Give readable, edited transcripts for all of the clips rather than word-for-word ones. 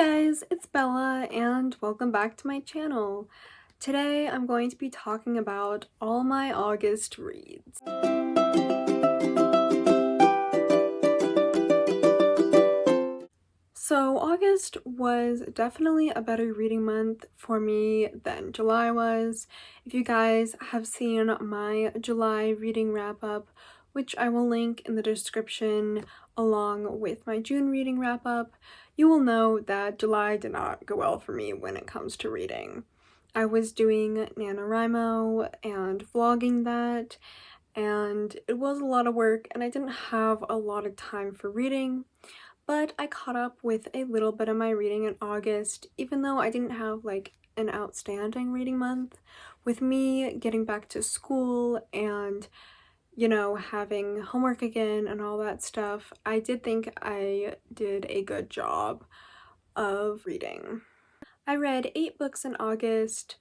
guys, it's Bella and welcome back to my channel. Today I'm going to be talking about all my August reads. So August was definitely a better reading month for me than July was. If you guys have seen my July reading wrap up, which I will link in the description along with my June reading wrap up, you will know that July did not go well for me when it comes to reading. I was doing NaNoWriMo and vlogging that, and it was a lot of work and I didn't have a lot of time for reading. But I caught up with a little bit of my reading in August, even though I didn't have like an outstanding reading month. With me getting back to school and, having homework again and all that stuff, I did think I did a good job of reading. I read 8 books in August.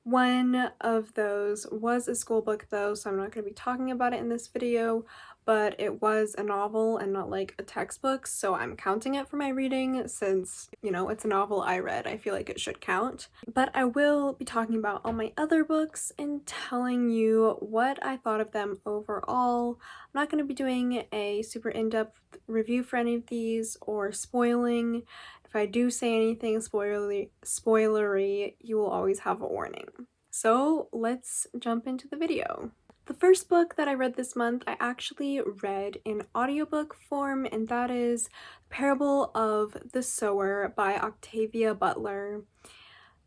One of those was a school book though, so I'm not going to be talking about it in this video, but it was a novel and not like a textbook, so I'm counting it for my reading since, it's a novel I read. I feel like it should count. But I will be talking about all my other books and telling you what I thought of them overall. I'm not going to be doing a super in-depth review for any of these or spoiling. If I do say anything spoilery, you will always have a warning. So let's jump into the video. The first book that I read this month, I actually read in audiobook form, and that is Parable of the Sower by Octavia Butler.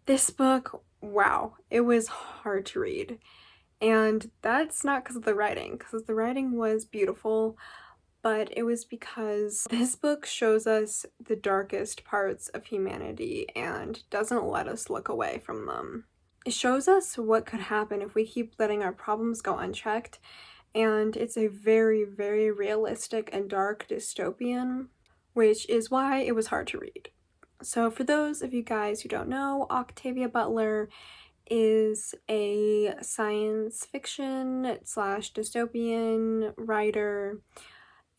This book, wow, it was hard to read. And that's not because of the writing, because the writing was beautiful, but it was because this book shows us the darkest parts of humanity and doesn't let us look away from them. It shows us what could happen if we keep letting our problems go unchecked, and it's a very, very realistic and dark dystopian, which is why it was hard to read. So for those of you guys who don't know, Octavia Butler is a science fiction slash dystopian writer,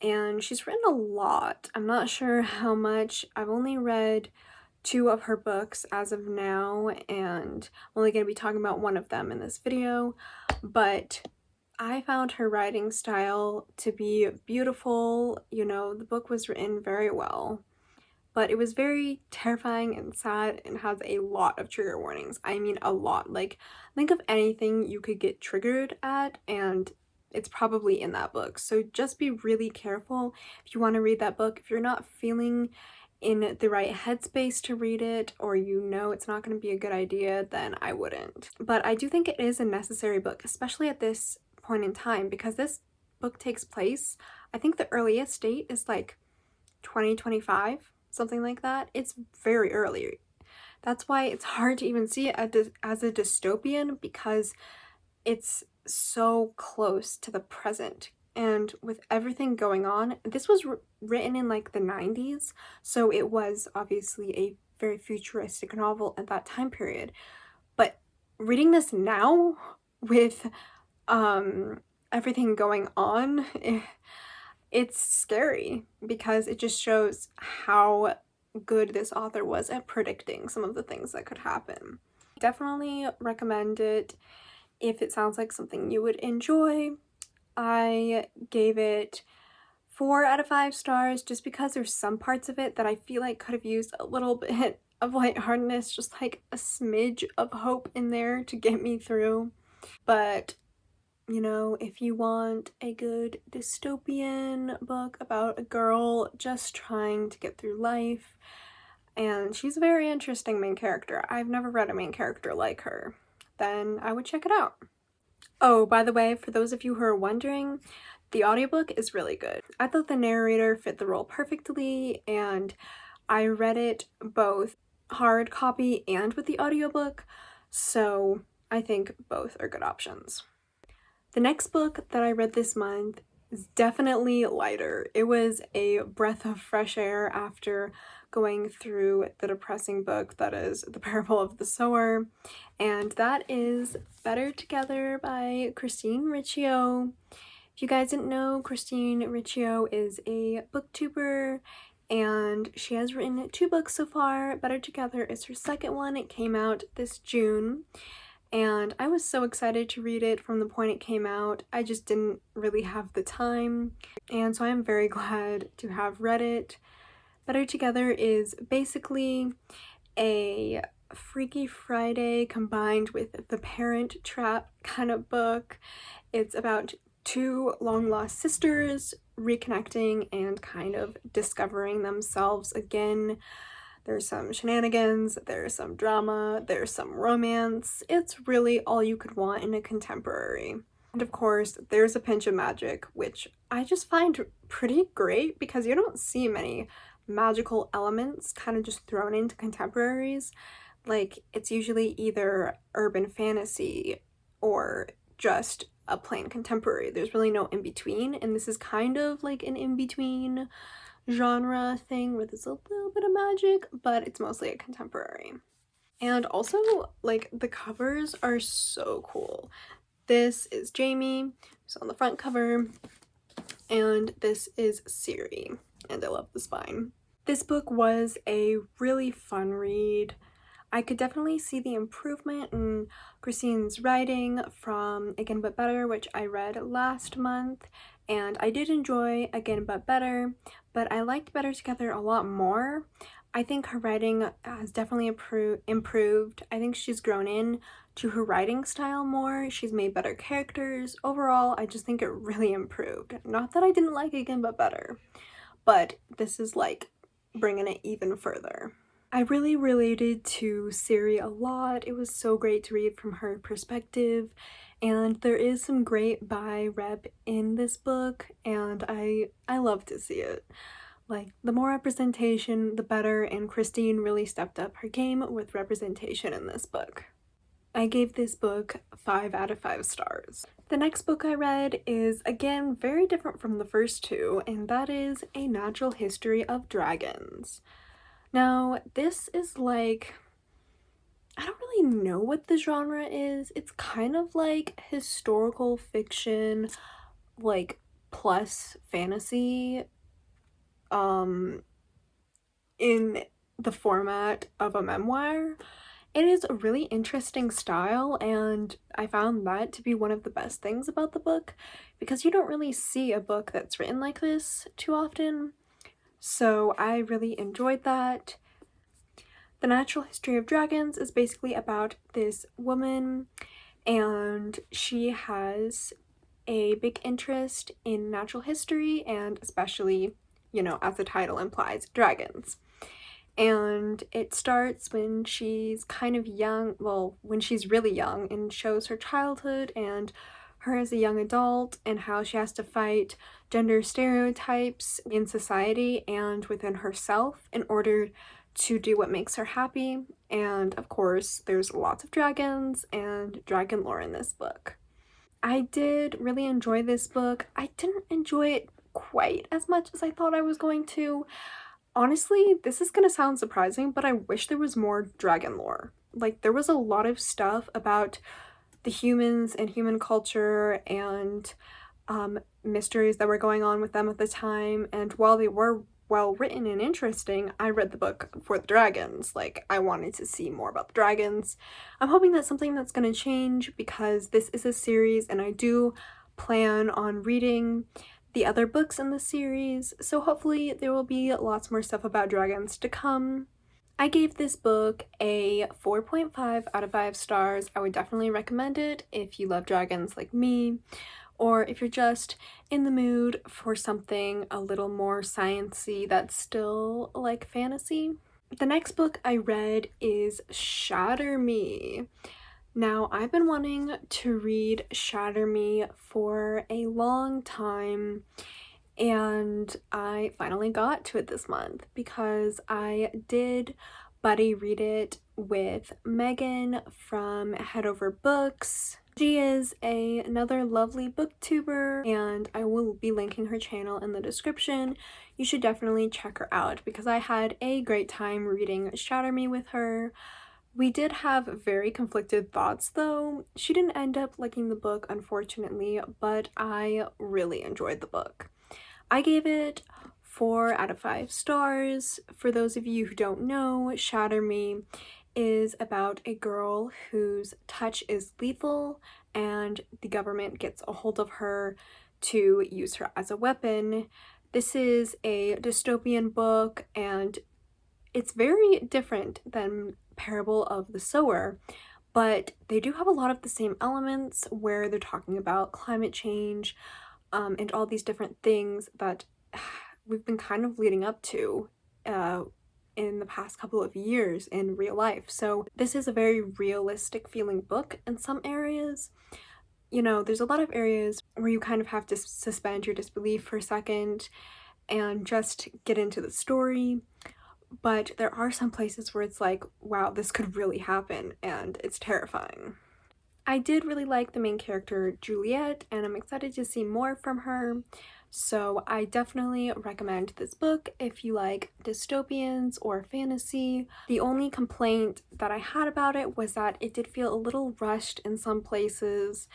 and she's written a lot. I'm not sure how much. I've only read 2 of her books as of now, and I'm only going to be talking about one of them in this video, but I found her writing style to be beautiful. The book was written very well, but it was very terrifying and sad and has a lot of trigger warnings. I mean, a lot. Like, think of anything you could get triggered at, and it's probably in that book. So just be really careful if you want to read that book. If you're not feeling in the right headspace to read it, or it's not going to be a good idea, then I wouldn't. But I do think it is a necessary book, especially at this point in time, because this book takes place, I think the earliest date is like 2025, something like that. It's very early. That's why it's hard to even see it as a dystopian, because it's so close to the present. And with everything going on, this was written in like the 90s, so it was obviously a very futuristic novel at that time period. But reading this now with everything going on, it's scary, because it just shows how good this author was at predicting some of the things that could happen. Definitely recommend it if it sounds like something you would enjoy. I gave it 4 out of 5 stars just because there's some parts of it that I feel like could have used a little bit of lightheartedness, just like a smidge of hope in there to get me through. But if you want a good dystopian book about a girl just trying to get through life, and she's a very interesting main character, I've never read a main character like her, then I would check it out. Oh, by the way, for those of you who are wondering, the audiobook is really good. I thought the narrator fit the role perfectly, and I read it both hard copy and with the audiobook, so I think both are good options. The next book that I read this month is definitely lighter. It was a breath of fresh air after going through the depressing book that is The Parable of the Sower, and that is Better Together by Christine Riccio. If you guys didn't know, Christine Riccio is a booktuber and she has written 2 books so far. Better Together is her second one. It came out this June, and I was so excited to read it from the point it came out. I just didn't really have the time, and so I'm very glad to have read it. Better Together is basically a Freaky Friday combined with the Parent Trap kind of book. It's about 2 long-lost sisters reconnecting and kind of discovering themselves again. There's some shenanigans, there's some drama, there's some romance. It's really all you could want in a contemporary. And of course, there's a pinch of magic, which I just find pretty great because you don't see many magical elements kind of just thrown into contemporaries. Like, it's usually either urban fantasy or just a plain contemporary. There's really no in-between, and this is kind of like an in-between genre thing where there's a little bit of magic, but it's mostly a contemporary. And also, like, the covers are so cool. This is Jamie, who's on the front cover, and this is Siri, and I love the spine. This book was a really fun read. I could definitely see the improvement in Christine's writing from Again But Better, which I read last month, and I did enjoy Again But Better, but I liked Better Together a lot more. I think her writing has definitely improved. I think she's grown in to her writing style more. She's made better characters. Overall, I just think it really improved. Not that I didn't like Again But Better, but this is like bringing it even further. I really related to Siri a lot. It was so great to read from her perspective, and there is some great bi rep in this book, and I love to see it. Like, the more representation, the better, and Christine really stepped up her game with representation in this book. I gave this book 5 out of 5 stars. The next book I read is, again, very different from the first 2, and that is A Natural History of Dragons. Now, this is like, I don't really know what the genre is. It's kind of like historical fiction, like, plus fantasy, in the format of a memoir. It is a really interesting style, and I found that to be one of the best things about the book, because you don't really see a book that's written like this too often, so I really enjoyed that. The Natural History of Dragons is basically about this woman, and she has a big interest in natural history, and especially, you know, as the title implies, dragons. And it starts when she's kind of young, well, when she's really young, and shows her childhood and her as a young adult and how she has to fight gender stereotypes in society and within herself in order to do what makes her happy. And of course, there's lots of dragons and dragon lore in this book. I did really enjoy this book. I didn't enjoy it quite as much as I thought I was going to. Honestly, this is gonna sound surprising, but I wish there was more dragon lore. Like, there was a lot of stuff about the humans and human culture and mysteries that were going on with them at the time, and while they were well written and interesting, I read the book for the dragons. Like, I wanted to see more about the dragons. I'm hoping that's something that's gonna change because this is a series and I do plan on reading the other books in the series, so hopefully there will be lots more stuff about dragons to come. I gave this book a 4.5 out of 5 stars. I would definitely recommend it if you love dragons like me, or if you're just in the mood for something a little more sciencey that's still like fantasy. The next book I read is Shatter Me. Now, I've been wanting to read Shatter Me for a long time, and I finally got to it this month because I did buddy read it with Megan from Head Over Books. She is another lovely booktuber, and I will be linking her channel in the description. You should definitely check her out because I had a great time reading Shatter Me with her. We did have very conflicted thoughts though. She didn't end up liking the book, unfortunately, but I really enjoyed the book. I gave it 4 out of 5 stars. For those of you who don't know, Shatter Me is about a girl whose touch is lethal and the government gets a hold of her to use her as a weapon. This is a dystopian book and it's very different than Parable of the Sower, but they do have a lot of the same elements where they're talking about climate change, and all these different things that we've been kind of leading up to in the past couple of years in real life. So this is a very realistic feeling book in some areas. You know, there's a lot of areas where you kind of have to suspend your disbelief for a second and just get into the story. But there are some places where it's like, wow, this could really happen, and it's terrifying. I did really like the main character, Juliet, and I'm excited to see more from her. So I definitely recommend this book if you like dystopians or fantasy. The only complaint that I had about it was that it did feel a little rushed in some places,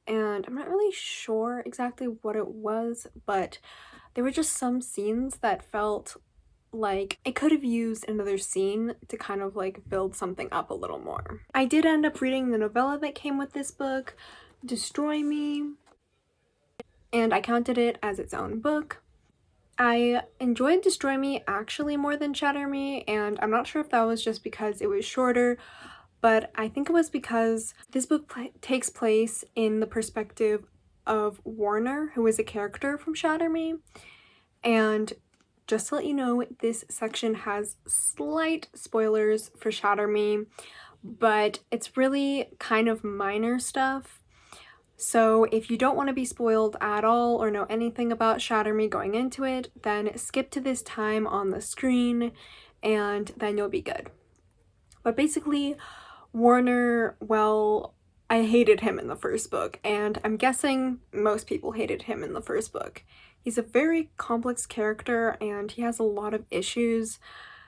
and I'm not really sure exactly what it was, but there were just some scenes that felt like it could have used another scene to kind of like build something up a little more. I did end up reading the novella that came with this book, Destroy Me, and I counted it as its own book. I enjoyed Destroy Me actually more than Shatter Me, and I'm not sure if that was just because it was shorter, but I think it was because this book takes place in the perspective of Warner, who is a character from Shatter Me, and just to let you know, this section has slight spoilers for Shatter Me, but it's really kind of minor stuff. So if you don't want to be spoiled at all or know anything about Shatter Me going into it, then skip to this time on the screen and then you'll be good. But basically, Warner, well, I hated him in the first book, and I'm guessing most people hated him in the first book. He's a very complex character and he has a lot of issues,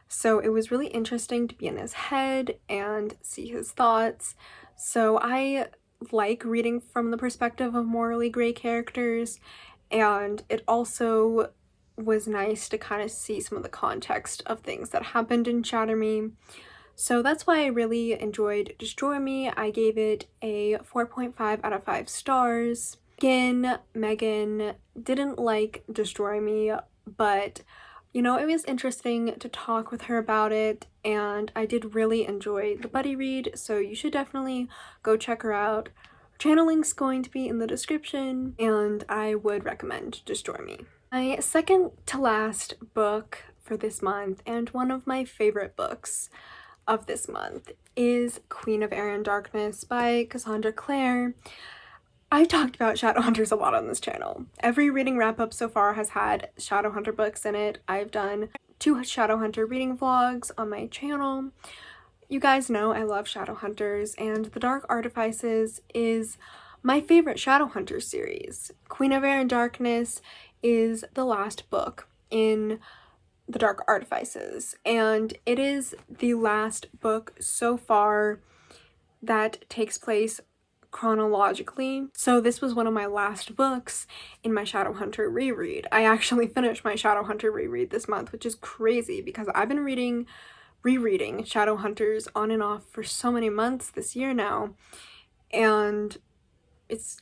so it was really interesting to be in his head and see his thoughts. So I like reading from the perspective of morally gray characters, and it also was nice to kind of see some of the context of things that happened in Shatter Me. So that's why I really enjoyed Destroy Me. I gave it a 4.5 out of 5 stars. Again, Megan didn't like Destroy Me, but you know, it was interesting to talk with her about it, and I did really enjoy the buddy read, so you should definitely go check her out. Her channel link's going to be in the description, and I would recommend Destroy Me. My second to last book for this month, and one of my favorite books of this month, is Queen of Air and Darkness by Cassandra Clare. I've talked about Shadowhunters a lot on this channel. Every reading wrap-up so far has had Shadowhunter books in it. I've done 2 Shadowhunter reading vlogs on my channel. You guys know I love Shadowhunters, and The Dark Artifices is my favorite Shadowhunter series. Queen of Air and Darkness is the last book in The Dark Artifices, and it is the last book so far that takes place chronologically. So this was one of my last books in my Shadowhunter reread. I actually finished my Shadowhunter reread this month, which is crazy because I've been rereading Shadowhunters on and off for so many months this year now, and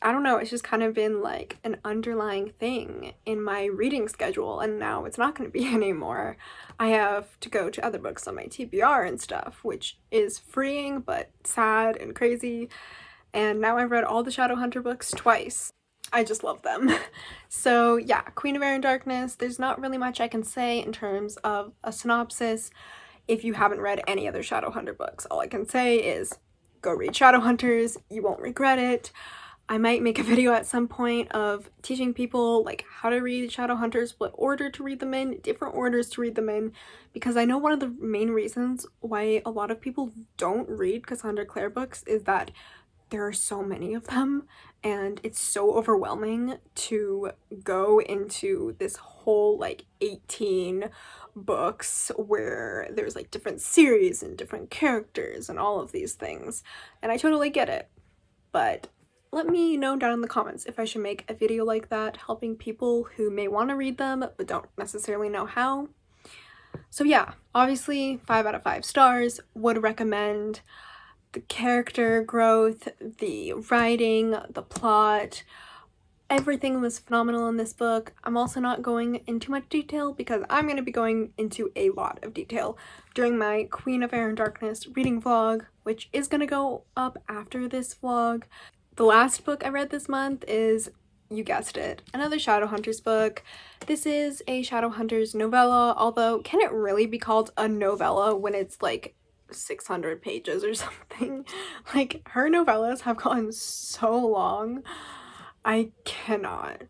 I don't know, it's just kind of been like an underlying thing in my reading schedule, and now it's not going to be anymore. I have to go to other books on my TBR and stuff, which is freeing but sad and crazy. And now I've read all the Shadowhunter books twice. I just love them. So yeah, Queen of Air and Darkness, there's not really much I can say in terms of a synopsis if you haven't read any other Shadowhunter books. All I can say is go read Shadowhunters, you won't regret it. I might make a video at some point of teaching people like how to read Shadowhunters, what order to read them in, different orders to read them in, because I know one of the main reasons why a lot of people don't read Cassandra Clare books is that there are so many of them and it's so overwhelming to go into this whole like 18 books where there's like different series and different characters and all of these things, and I totally get it. But let me know down in the comments if I should make a video like that, helping people who may want to read them but don't necessarily know how. So yeah, obviously 5 out of 5 stars, would recommend. The character growth, the writing, the plot, everything was phenomenal in this book. I'm also not going into much detail because I'm going to be going into a lot of detail during my Queen of Air and Darkness reading vlog, which is going to go up after this vlog. The last book I read this month is, you guessed it, another Shadowhunters book. This is a Shadowhunters novella, although can it really be called a novella when it's like 600 pages or something? Like, her novellas have gotten so long. I cannot.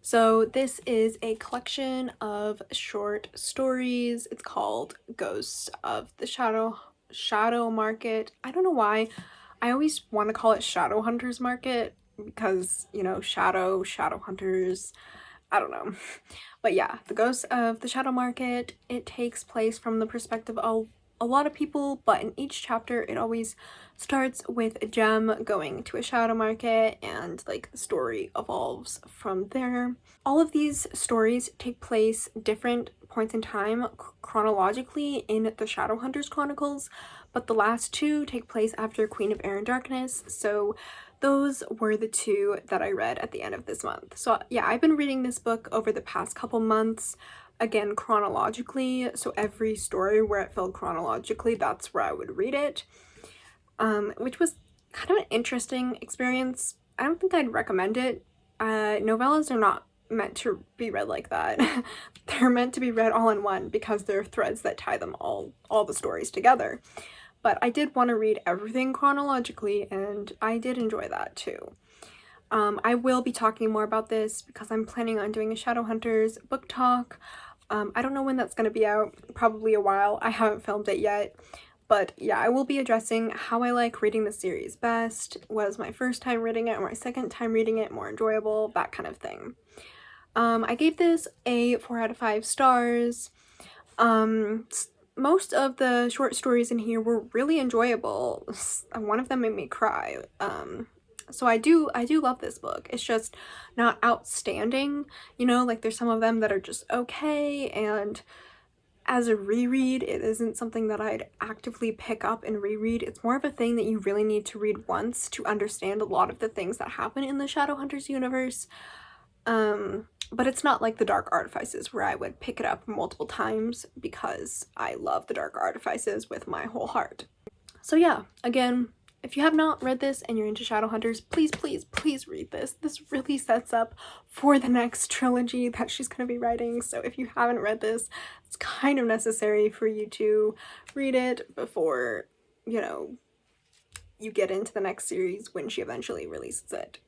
So this is a collection of short stories. It's called Ghosts of the Shadow Market. I don't know why. I always want to call it Shadowhunters Market because, you know, shadow hunters, I don't know. But yeah, the Ghosts of the Shadow Market, it takes place from the perspective of a lot of people, but in each chapter it always starts with a gem going to a shadow market and like the story evolves from there. All of these stories take place different points in time chronologically in the Shadowhunters Chronicles, but the last two take place after Queen of Air and Darkness, so those were the two that I read at the end of this month. So yeah, I've been reading this book over the past couple months, again chronologically, so every story where it fell chronologically, that's where I would read it, which was kind of an interesting experience. I don't think I'd recommend it. Novellas are not meant to be read like that. They're meant to be read all in one because they're threads that tie them all the stories together. But I did want to read everything chronologically, and I did enjoy that too. I will be talking more about this because I'm planning on doing a Shadowhunters book talk. I don't know when that's going to be out, probably a while. I haven't filmed it yet. But yeah, I will be addressing how I like reading the series best. Was my first time reading it or my second time reading it more enjoyable? That kind of thing. I gave this a 4 out of 5 stars. Most of the short stories in here were really enjoyable. One of them made me cry. So I do love this book. It's just not outstanding, you know, like there's some of them that are just okay, and as a reread, it isn't something that I'd actively pick up and reread. It's more of a thing that you really need to read once to understand a lot of the things that happen in the Shadowhunters universe. But it's not like the Dark Artifices where I would pick it up multiple times because I love the Dark Artifices with my whole heart. So yeah, again, if you have not read this and you're into Shadowhunters, please read this. This really sets up for the next trilogy that she's going to be writing. So if you haven't read this, it's kind of necessary for you to read it before, you know, you get into the next series when she eventually releases it.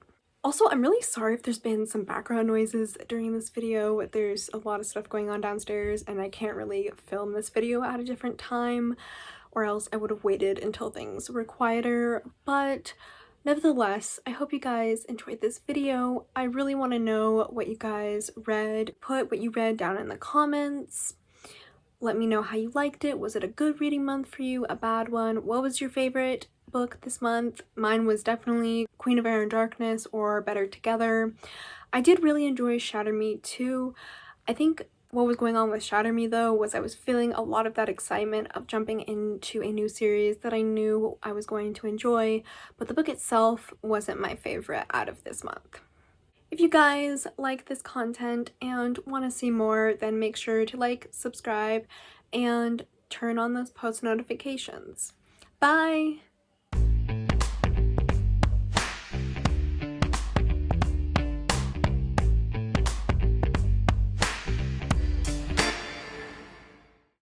Also, I'm really sorry if there's been some background noises during this video. There's a lot of stuff going on downstairs and I can't really film this video at a different time, or else I would have waited until things were quieter. But nevertheless, I hope you guys enjoyed this video. I really want to know what you guys read. Put what you read down in the comments. Let me know how you liked it. Was it a good reading month for you? A bad one? What was your favorite book this month? Mine was definitely Queen of Air and Darkness or Better Together. I did really enjoy Shatter Me too. I think what was going on with Shatter Me though was I was feeling a lot of that excitement of jumping into a new series that I knew I was going to enjoy, but the book itself wasn't my favorite out of this month. If you guys like this content and want to see more, then make sure to like, subscribe, and turn on those post notifications. Bye!